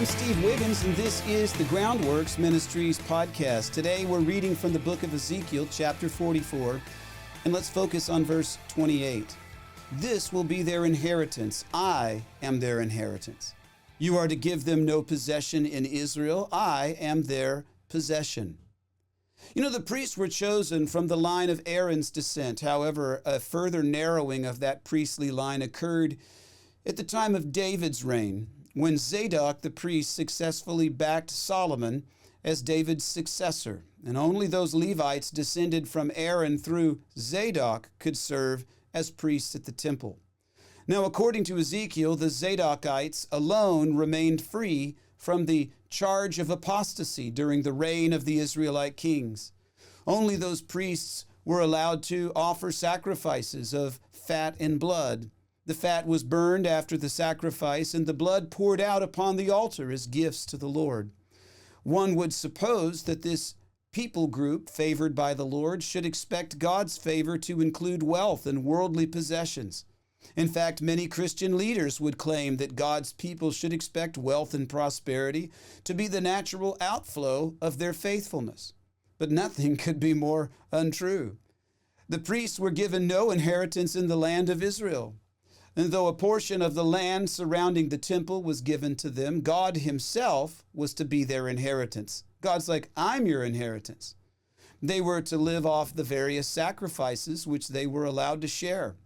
I'm Steve Wiggins, and this is the Groundworks Ministries podcast. Today we're reading from the book of Ezekiel, chapter 44, and let's focus on verse 28. This will be their inheritance. I am their inheritance. You are to give them no possession in Israel. I am their possession. You know, the priests were chosen from the line of Aaron's descent. However, a further narrowing of that priestly line occurred at the time of David's reign, when Zadok the priest successfully backed Solomon as David's successor, and only those Levites descended from Aaron through Zadok could serve as priests at the temple. Now, according to Ezekiel, the Zadokites alone remained free from the charge of apostasy during the reign of the Israelite kings. Only those priests were allowed to offer sacrifices of fat and blood. The fat was burned after the sacrifice, and the blood poured out upon the altar as gifts to the Lord. One would suppose that this people group favored by the Lord should expect God's favor to include wealth and worldly possessions. In fact, many Christian leaders would claim that God's people should expect wealth and prosperity to be the natural outflow of their faithfulness. But nothing could be more untrue. The priests were given no inheritance in the land of Israel. And though a portion of the land surrounding the temple was given to them, God himself was to be their inheritance. God's like, I'm your inheritance. They were to live off the various sacrifices which they were allowed to share.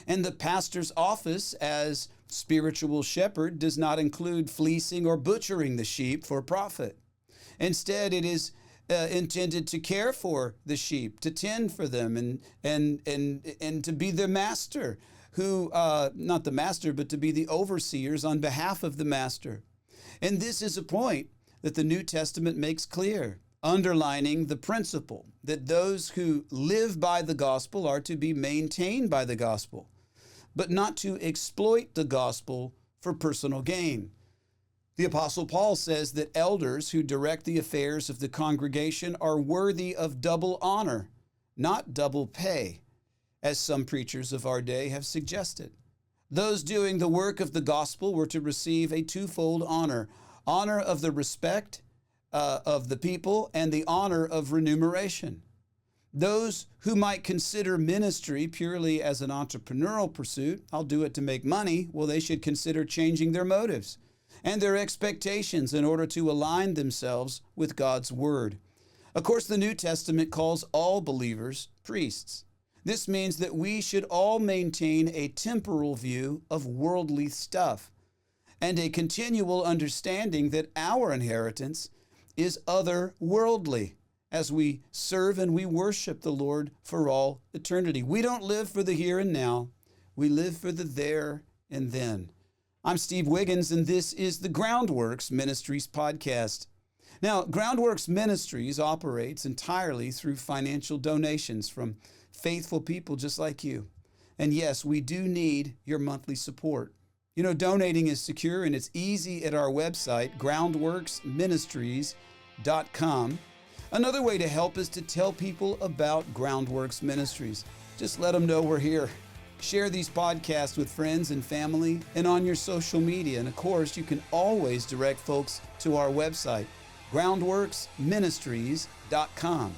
And the pastor's office as spiritual shepherd does not include fleecing or butchering the sheep for profit. Instead, it is intended to care for the sheep, to tend for them, and to be their master, who, not the master, but to be the overseers on behalf of the master. And this is a point that the New Testament makes clear, underlining the principle that those who live by the gospel are to be maintained by the gospel, but not to exploit the gospel for personal gain. The Apostle Paul says that elders who direct the affairs of the congregation are worthy of double honor, not double pay, as some preachers of our day have suggested. Those doing the work of the gospel were to receive a twofold honor: honor of the respect of the people and the honor of remuneration. Those who might consider ministry purely as an entrepreneurial pursuit, I'll do it to make money, well, they should consider changing their motives and their expectations in order to align themselves with God's word. Of course, the New Testament calls all believers priests. This means that we should all maintain a temporal view of worldly stuff and a continual understanding that our inheritance is otherworldly as we serve and we worship the Lord for all eternity. We don't live for the here and now. We live for the there and then. I'm Steve Wiggins, and this is the Groundworks Ministries podcast. Now, Groundworks Ministries operates entirely through financial donations from faithful people just like you. And yes, we do need your monthly support. You know, donating is secure and it's easy at our website, groundworksministries.com. Another way to help is to tell people about Groundworks Ministries. Just let them know we're here. Share these podcasts with friends and family and on your social media. And of course, you can always direct folks to our website, groundworksministries.com.